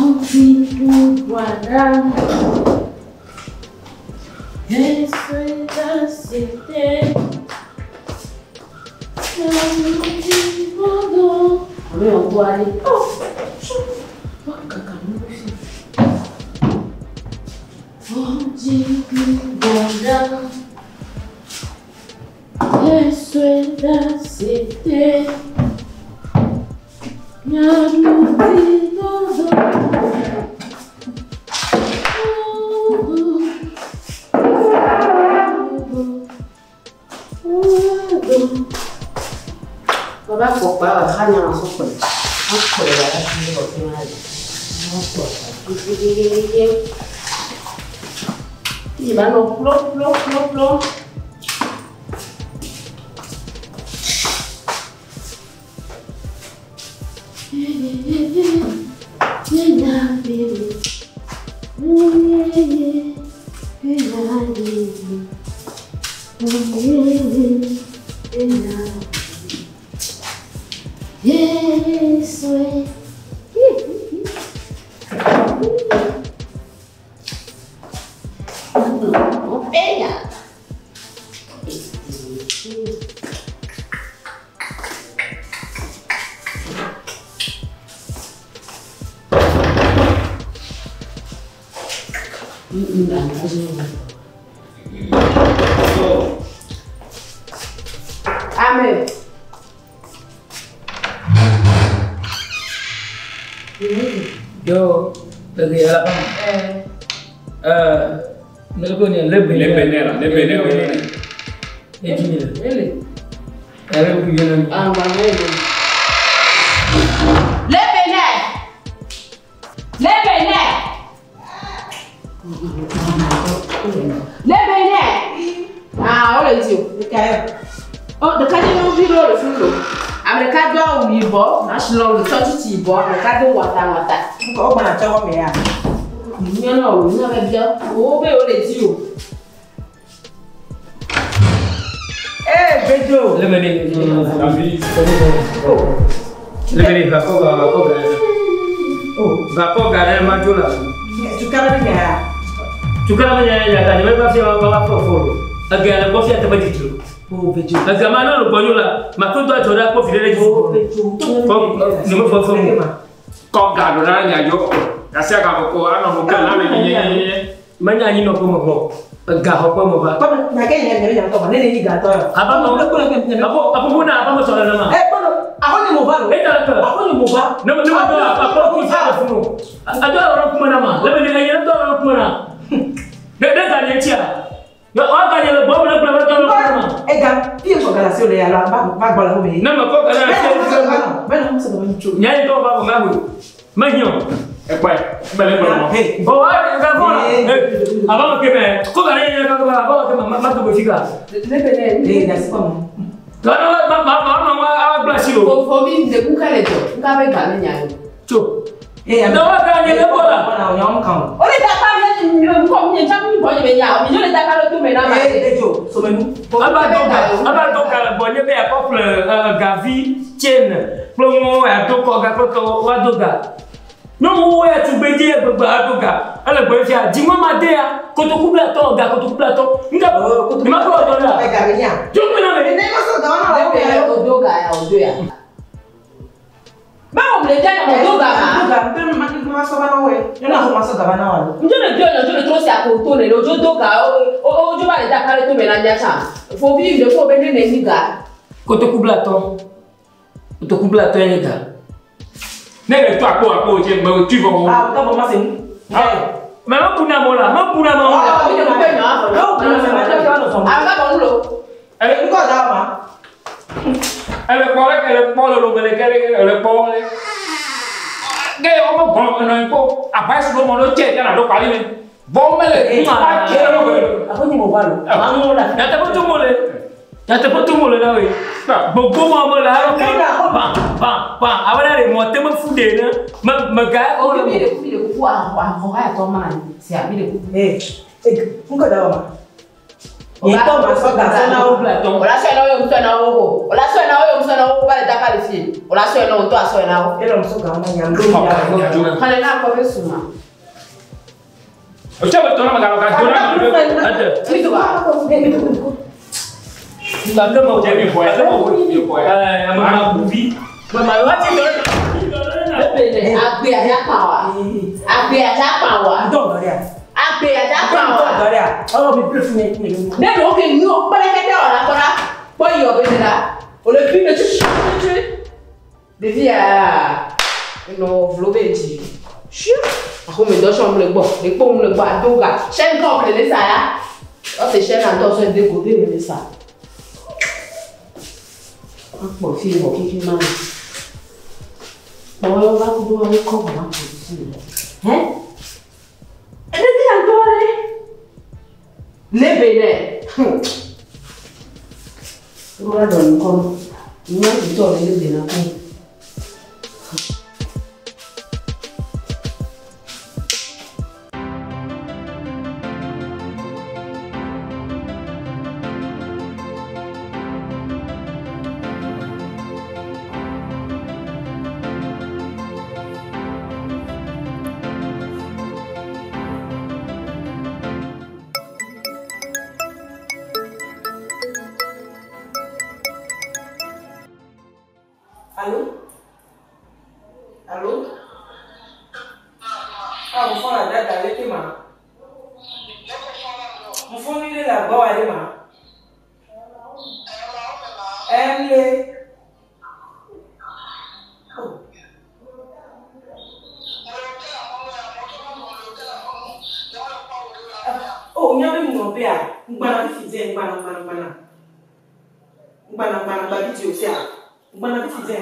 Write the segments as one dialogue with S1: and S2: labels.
S1: ensuite, voilà. Ensuite, c'était. Oui, on doit aller. Oh, caca, ensuite, voilà. Ensuite, c'était. Baba pourquoi ranya langsung pergi. Aku ya ini kok lagi. Ini baru plok. Amen.
S2: Yo, lagi apa? Lebene. Lebene. Ini gini. Ada begini.
S1: Lebene. Ah, olha isso. Oh, the card don't feel all the food. I'm the card down we bought, national touch tea bought, the card water. Oh, my child, me. You know, you never get over all the you. Eh, Pedro.
S2: Lebene, Vapoga, Majula. Tukara ya kan memang siapa bawa follow. Agak aku siapa tempat itu. Oh betul. Agak mana lu banyola. Maksud tu ada aku video lagi. Kau ni mau follow. Kau gado nanya yo. Kasih aku kau anak muka nama ni. Mana ni nak mau. Agak apa mau buat?
S1: Kau nak yang yang tahu mana ni gato.
S2: Apa mau? Apa guna? Apa mau soal nama?
S1: Aku ni mau baru. Aku ni mau baru.
S2: Nama tu apa? Aku siapa semua. Ada orang kemana nama? Lebih dari itu orang kemana? Dia kan yang cia. Ya orang kan yang bawa nak pelajari orang mana?
S1: Kan, dia kau kalau sih dia lah, bag bola hobi.
S2: Nama kau kalau
S1: mana masa tu macam.
S2: Nyai tu apa ngaku? Mahnya. Balik bola. Oh, ada bola. Abang kemana? Kau kalau yang kau abang kemana? Mata bersihkan.
S1: Lebene. Dah sepuluh.
S2: Kalau awak belasih lo.
S1: Hobi dia bukan itu. Bukan apa yang nyai.
S2: Cuk. Ada orang kan yang bola.
S1: Mana yang kau? Oleh tak kau yang kau punya macam ni boleh benyau. Minyak tak kalau tu mana? Betul. So menu.
S2: Abang tu kalau boleh bear kau gavi chain. Pelongo atau kau gak kau waduga. Nomu ya tu beje bebaduga. Ala boleh sia. Jima madea. Kau tu kubla tu gak kau tu kubla tu. Enggak. Lima kau tu lah.
S1: Begarnya.
S2: Cuma mana?
S1: Ini masuk dalam mana? Odoga ya odoya. Mau boleh jangan odoga mah. Tapi makin masuk mana we? Jangan aku masuk dalam mana? Jangan terus aku tu ni. Odoga. Oh coba lihat kalau tu menanya cam. Fobi dia fobi ni nengiga.
S2: Kau tu kubla tu. Kau tu kubla tu yang ni. Nek tu aku je mau cuba mau.
S1: Tak apa masing.
S2: Memang punya mola.
S1: Ini bukan apa. Apa dulu? Ini kau dah apa?
S2: Ele pole lo bele ele pole. Gaya apa bom na ko apa sudah mau cek kan ada kali ni. Bom mele.
S1: Aku ni mau baru. Bangun lah.
S2: Ya tapi tu boleh. Ya tapi tu boleh dah we. Bom mau lah. Bang. Awak ada mau temu fude na. Maga
S1: oh mire ku kau kaya tu mana? Siap mire ku. Muka dah apa? Itu masuk dah sana. Olah sana yang sana. Olah sana yang sana. Balik tak pas les filles. On a soeur non, toi soeur là.
S3: Et l'homme se gagne, il y a un
S1: peu. Allez là, encore plus souvent.
S2: Tu vas te donner ma galère.
S1: Tu dois.
S2: Agak mau jadi boy, agak mau jadi boy. Mana bubi? Mana lagi
S1: Lebene, agbe aja pawa. Agbe aja pawa.
S3: Don't go there.
S1: Agbe aja pawa.
S3: Don't go there. Oh, me prefer me.
S1: Ne lo ke yo, pele ke te ora kora. Boy yo be là. O le fi me tu. Devi a no vlobe ti. Chou. Ako me do chambre le bo. Le po me le ba doga. Chaîne complet les ça ya. Oh, c'est chaîne en torsion de côté mais ça. Bon, fille, bon, qui m'a dit. Bon, on va vous donner comment on peut. Hein? Elle dit encore, Lebene. On va donner comme. On va vous donner Lebene.
S3: Allô? Allô? Ah, mon frère a date avec moi. Mon frère il est là-bas, allez, ma. Elle est. Oh, il y a même mon père. On va la faire, on va la faire. Mbana bifite.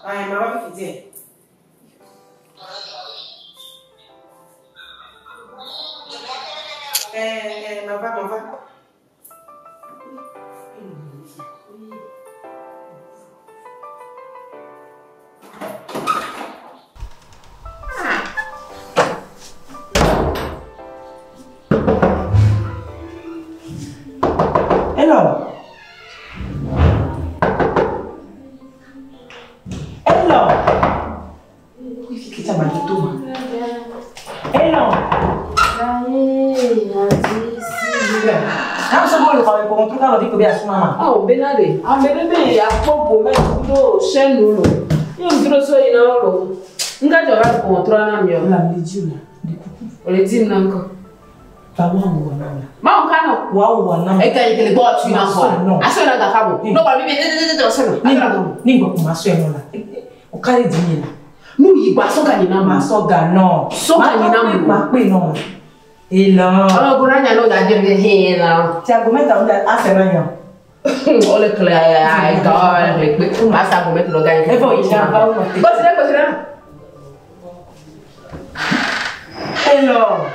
S3: Ai, mama bifite. Mama. Hello.
S1: Oh, benade. Ah, benade. A pouco, mas tudo cheio no. Eu não trouxe aí não. Nunca jogar contra na minha.
S3: La medicina.
S1: Olha, diz não.
S3: Tá bom,
S1: Mas o cara.
S3: Uau, não.
S1: É que ele bota na rua. A senhora da cabo. Não vai me
S3: Ninguém com uma senhora. O cara é dinheiro.
S1: Não ia só ganhar
S3: mas só ganhou.
S1: Só ganhar
S3: mas não. Ele não.
S1: Ah, por aí não dá de ver não.
S3: Se argumenta onde a senhora.
S1: Olha que ai, cara, mas argumento não ganha.
S3: Eu vou ir já para uma.
S1: Considera.
S3: Hello.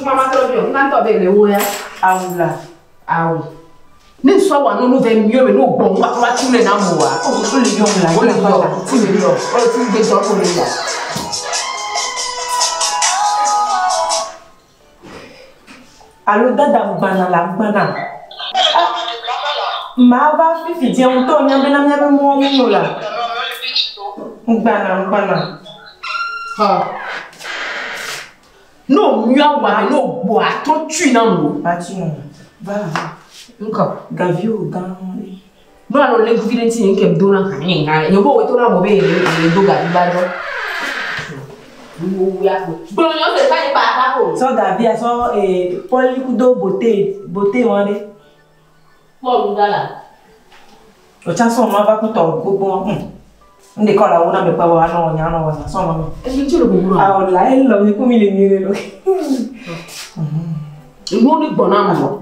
S1: Mama trouxe, não tô bem, eu ia. Au. Nem só o ano não vem mieux, mas não bom, mas tu nem namoro.
S3: Oh, ele não lá. Olha tu de só por ele. Alô, dada mbana la mbana. Ma va fifi di on to nya bena nya be mo mi la. Mbana.
S1: Ha. No mieux wa no boa, to tu namoro.
S3: Ba tu non. Va.
S1: Nko,
S3: Gavio gan.
S1: no ano le guverinenti nke mdona kaninga. Yo bo weto na mo be le doga bi ba do. Bon, on se fait pas ça.
S3: So Gavia so polikudo beauté wande.
S1: Bon, là.
S3: O chanson ma va ko to gbogbo. Nde ko la wona me pa wa no nya no wa so no.
S1: Est-ce que tu le comprends?
S3: Ah là elle lo mi ko mi le mire lo.
S1: Mo ni bona mo.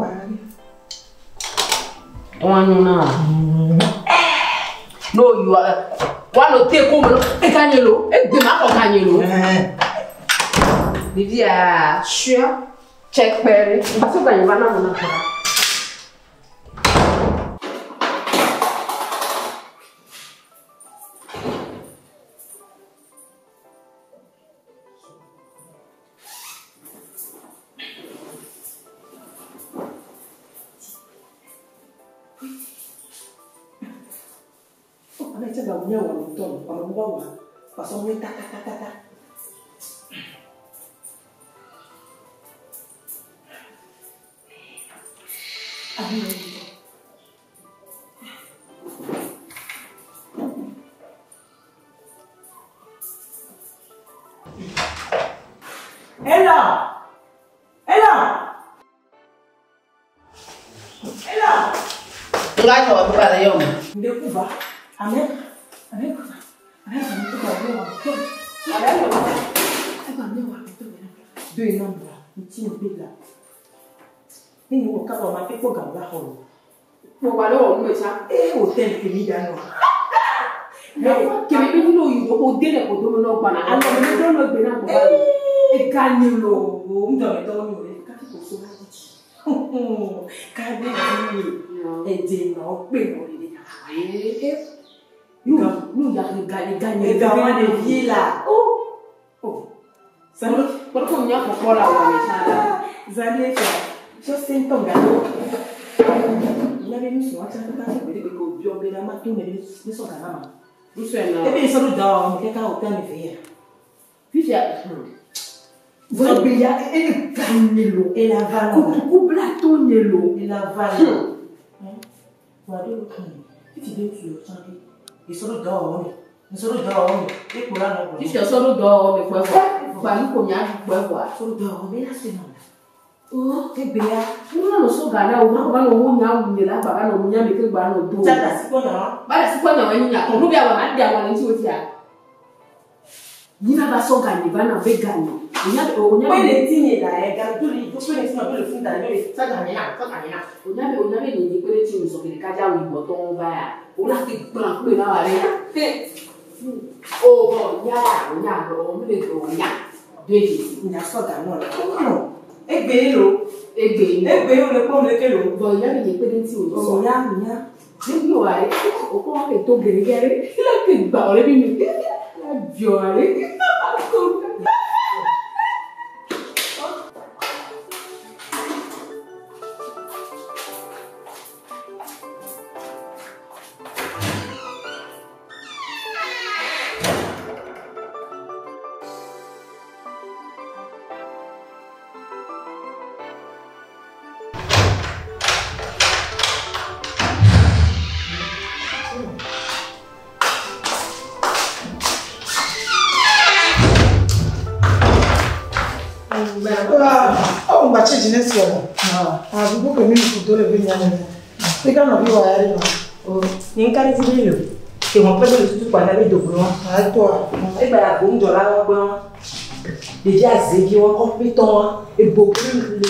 S1: Wanuna. No, you are one of take home. E kanyelo, e de ma ko kanyelo. Livia sure check pere. Baso ganyi bana mo na kora.
S3: mais tu vas venir au temps, on va voir. Parce qu'on est ta.
S1: Enggak jawab pada yang.
S3: Dia kubah. Amin. Deux nombres, un petit mobile là. Et nous, on va marquer pour garder la hall.
S1: Pour aller au médecin.
S3: Et hôtel que nous gagnons.
S1: Mais, que les gens ils vont au délai pour donner nos bananes. Alors, nous donnons nos bananes. Et gagnons l'eau.
S3: On doit mettre dans le café pour sauver. Café et des noms, nous, il y a gagné. Et gagnons des villes là. Oh. Ça nous.
S1: Pourquoi on y a pour la
S3: vous allez faire. Je sais pas, gars. Vous avez mis sur WhatsApp, vous avez dit que vous avez mis tout le son canal.
S1: Vous savez,
S3: et puis, ils sont dans le cas où vous avez fait.
S1: Puis,
S3: vous avez gagné l'eau et la valeur.
S1: Vous blatonnez l'eau
S3: et la valeur. Vous avez dit que tu es sur le ils sont dehors. Ils sont dehors. Et pour la noble.
S1: Si tu sors dehors, mais quoi voir nous combien tu peux voir.
S3: Ils sont dehors, mais là, c'est non.
S1: Oh,
S3: c'est bien.
S1: Nous sommes gardés au moins, on va nous là, baba, nous n'y a mais que baba nous deux.
S3: Ça, c'est quoi, non?
S1: Bah, c'est quoi, non? On y a. On peut bien avoir un diamant, on dit il n'a pas son gagné, va n'en faire gagner. On y a
S3: les signes là, regarde tous les deux, le fond d'aller, ça gagne là.
S1: On avait les petits sur les cadres où ils bottent, on a fait plein de là, oh, bon, on y a, deux ici,
S3: il y a ça gagnant là. Et bien l'eau, le pomme de l'eau.
S1: Bon, il y avait des petits où
S3: on y a.
S1: Je dis, ouais, au point que tout guéri, il a fait parler, il a violé.
S4: Oh, ma c'è Ginesio. Ah, vi può che mi tutto le veniamo. Perché non vi vai
S3: Oh, in care di bello. Che un po' di tutto quando vedo bro.
S4: Ah, toi.
S3: E beh, la gonjo la bon. Déjà zégi on compétent et beaucoup le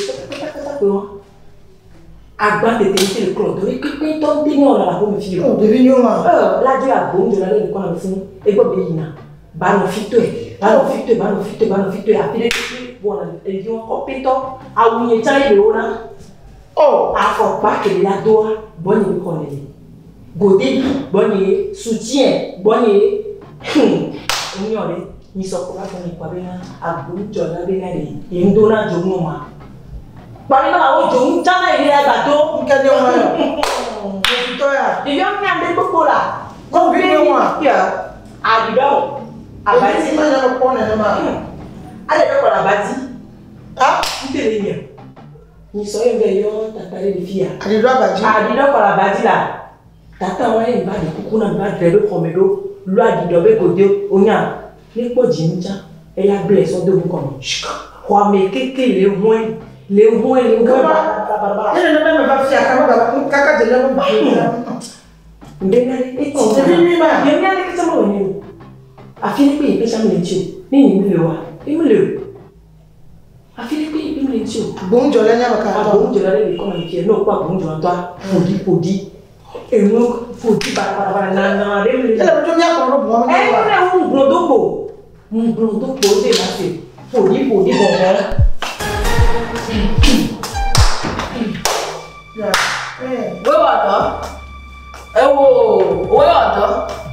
S3: agba de tenter le clone. Donc que ton dignon la comme fille.
S4: Oh, devenions là.
S3: La Dieu a gonjo la le qu'on a fini et go beina. Ba no fito a pile bon et dit on compétent a ouye taille le ona. Oh, a faut pas que la doa bonne le connaît. Godé bonne soutien bonne on ni soko la bonne kwa bena a gonjo la bena le yendona jomo ma. Ba na o jomo tana ile agato
S4: Nkade wa. Victoria.
S3: il y a un des beaucoup là.
S4: Combien moi?
S3: Ah, dis donc.
S4: Abati mana ko na ma.
S3: Allez, donc la bati.
S4: Ah,
S3: tu te bien. Ni so yenge yo tatale de fia.
S4: ali do abaji.
S3: Ah, dis donc la bati là. Tata wa e ba de kukuna ba de do komedo, lo adi do be gode onya. Ni po jinja, e ya bless o de bu kono. Kwa me keke le moins ba.
S4: Ele não vai me fia kama kaka de le ba.
S3: Ndengale eti.
S4: Deveni ma.
S3: Ndengale ke tamo woni. Afile pe pe chama lentio. Ni mi le wa. Imule. Afile pe pe lentio.
S4: Bonjo la nya ka.
S3: Bonjo la le ko na ki no kwa bonjo na to. Podi. E mo podi para na le.
S4: Ele bojo mi akoro bo mo.
S3: E un blodopo. Un blodopo de la se. Podi bon.
S4: Ya.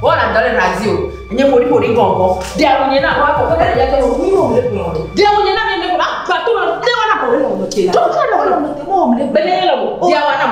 S1: Ora andare radio. Nye pori gongo. Dia unyena kwa kwa kwa ya kwa mimi mo mle kuno. Dia unyena mle kuno. Ba to dia wana ko le mo tela. To ka lo mo mle bele lo. Dia wana.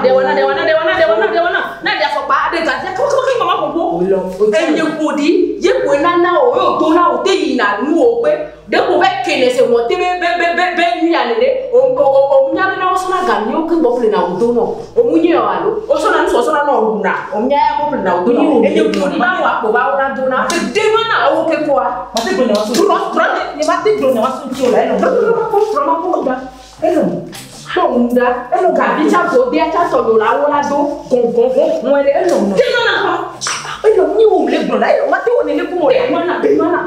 S1: Na dia so pa de ka. Ko mama ko.
S3: oh lo
S1: e ye body ye ko nana o yo to na o te ina nu o pe de ko be kene se mo te be ni anele o nya na o so na ga ni o ke bo ple na o do no o mu ni o alo o so na no na o nya ya bo ple na o do no e ye body ba wa ko ba na do na de mana o ke ko a
S3: ma te glo na waso ni ma te glo na waso ti o la elo
S1: ma ko da elo Onda, elo gabicha go dia cha so la wola do gongon mo ele elo no. Ti na pa. Elo ni o le gbo la elo ma te o ne le ku mo ya mana be mana.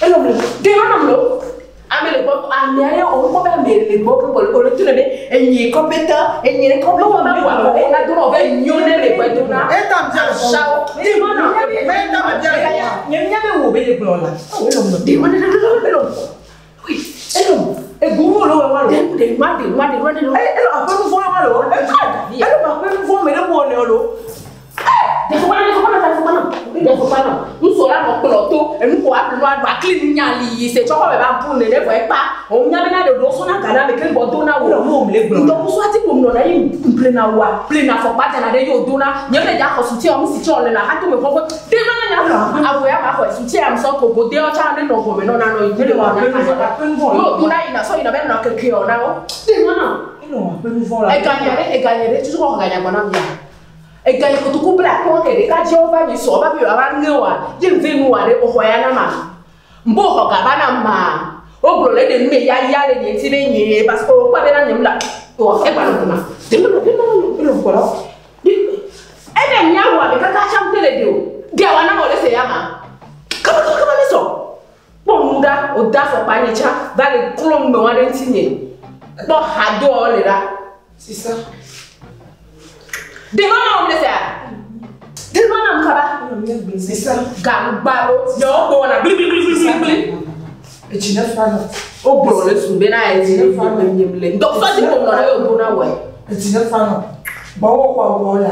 S1: Elo mo. De mana mo. Amele bo ame o ko ba me le bo ko le tu le enyi compétent enyi ko lo ma wa ko na do no be nyone le gbo do na.
S4: E tam ja
S1: Shao. Ti mana.
S4: Me tam ja ya.
S3: nya be wo be le glo la elo mo
S1: Ti mana elo. Oui, elo.
S3: e gumo lo wa lo
S1: De ma lo.
S3: elo a pe mu fo wa lo elo ma pe mu fo me le mo le lo
S1: De fopana. Nous sommes là pour l'auto et nous pour appeler nous à clean nyali c'est choko be ba pun ne foi pa o nya be na de do so na gana be ke bodo na wo
S3: mo le glo
S1: donc so ati mo no na yi plena wa plena fo pa na de yo do na nya be ja ko suti o mu si chon le na ha to me fo de na nya awo ya ma ko suti am so ko go de o cha ne no go me no na no yi de wa na yo do na ina so ina be na ke ke o na o de na
S3: elo ma pe mu fo la
S1: e gagnere tu so ko gagna bona bia e gagne ko to ku bla ko ke de ka Jehova ni so ba bi wa ngewa je mvenu wa de o hoya na ma mbo ho ga bana ma o bro le de me ya le ni ti be yin parce que o pa be na nyim la o e ba no ma de no ko la e de nya wa be ka cham tele de o de wa na o le se ya ma ka ba ni so ponga o da fo pa ni cha ba le klom me wa de tinye bo ha do o le ra
S4: c'est ça.
S1: De mana o le se de mana nkaba
S4: C'est ça.
S1: Gambalo, yo bona bli
S4: Et tu n'as pas non.
S1: o bro le sumbe na e ti fa me nyemle donc so ti ko no na yo do na we
S4: Et tu n'as pas non. Bah on quoi là.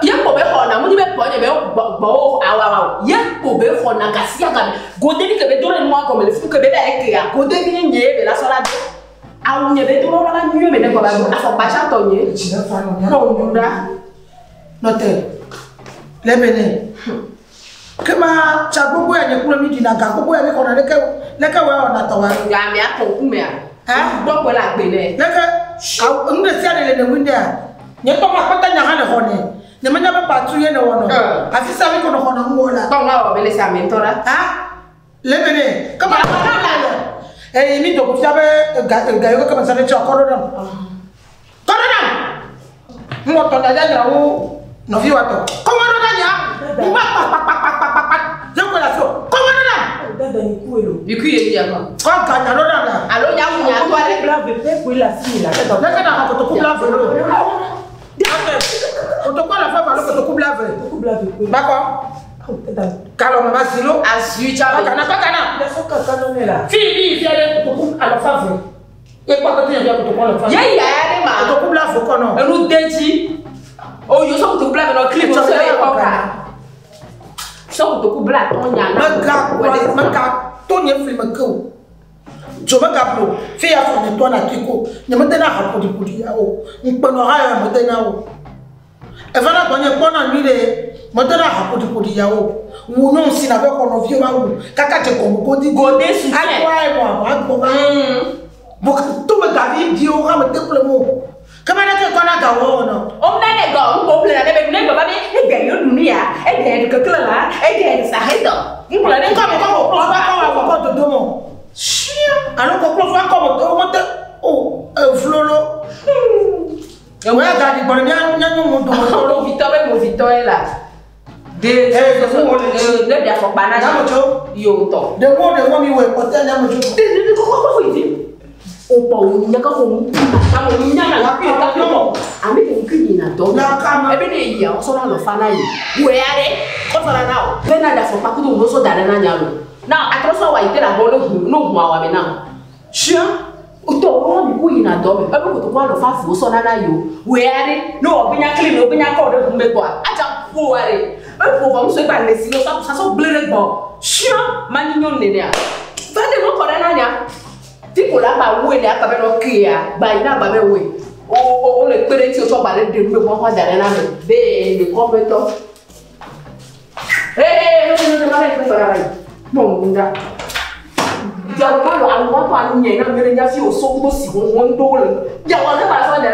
S1: ye ko be ho na mu ni be po ye be bo awa ye ko be ho na gasia ga go de ni ke be do le mo ko me le fu ke be be ke ya go de ni nye be la so la do awu nye be do la la nyu me ne ko ba do afo pa cha to nye
S4: Et tu n'as pas non.
S1: no nda
S4: Notre. Lebene. Kema chagogo ya nyekula midi na gagogo ya meko na leke wa na tawa.
S1: ga me akon ku me a bo ko la gbe ne
S4: Leke au nde sia le winda. Nyeto ma pata nya hane hone. Nyamanya ba patu ye ne wono. Afisa mi ko no hono ngola.
S1: ko nga o be le sa mentora
S4: Lebene. Kama
S1: ya
S4: ni to ko sabe gayo kama sane cha korodam. Korodam. Ngoto na ya wo no vi wato. Korodam ya.
S1: Biku ye ya ko.
S4: Ko ganya no na.
S1: Alo ya mu ya to ale
S3: bla be pe ko la si la
S4: Leka na ko to kubla ve. Ko to kwa la fa ba ko to kubla ve.
S3: ko bla be ko
S4: Bako. Kalo mama silo.
S1: asu cha be
S4: Pakana.
S3: da so ka no me la
S4: Fi bi fi ale ko to ala fa ve. E kwa ko te ya ko to kwa la fa.
S1: ye ya ya de ma
S4: To kubla ve ko no.
S1: enu deji o yo so to bla be no clip so le ko ka so to ku bla to nya na
S4: Maka to nye fi mako. Joba gablo. Fi ya fo ne to na kiko. Nye mate na ha podi ya o. Nkpono ha ya mate na o. E fa na to nye pona ni de mate na ha podi ya o. Wo no si na be ko no fi ma wo. Kaka je ko go di
S1: go de su
S4: ai wa mo agbo ba. Bo to me gavi di o ha mate plemo. Kama na ke ko na ga wo no.
S1: o na ne go ko ple na be ne go ba be e ge yo dunia e ge de kekela la e ge de sa hedo ngula ne
S4: Ko ba ko do mo. Shia. Alo ko ko fa ko mo mate o flolo. E wa ga di bo nya mo do mo.
S1: mo vito e la de de dia fo bana
S4: Na mo jo.
S1: yo to
S4: De mo mi we ko te nya mo jo.
S1: de ko wi o po nya ka ko ta mo nya na ka ta ko ami ke kini na do
S4: Na ka ma.
S1: e be ne ya o so na lo fa na yi we are ko so na o be na da fo pa ku do so da na nya lo na atroso wa ite la bo no hu awa me na shia uto o mi ku ina do me e be ko to kwa lo fa fu so na yo we are no obinya clean obinya ko do me kwa aja fu are e ko ba mo so gba le si lo sa so blere gbo shia mani nyon ne ya fa de mo ko na nya ti ko la ba we le aka be no kia ba ina ba be we o le pere ti o so ba le de me mo kwa da na me be le ko be to non ma che fare. Monda. Già ma lo hanno fatto a niente, non mi rende più so do si con do. Già guarda ma fa da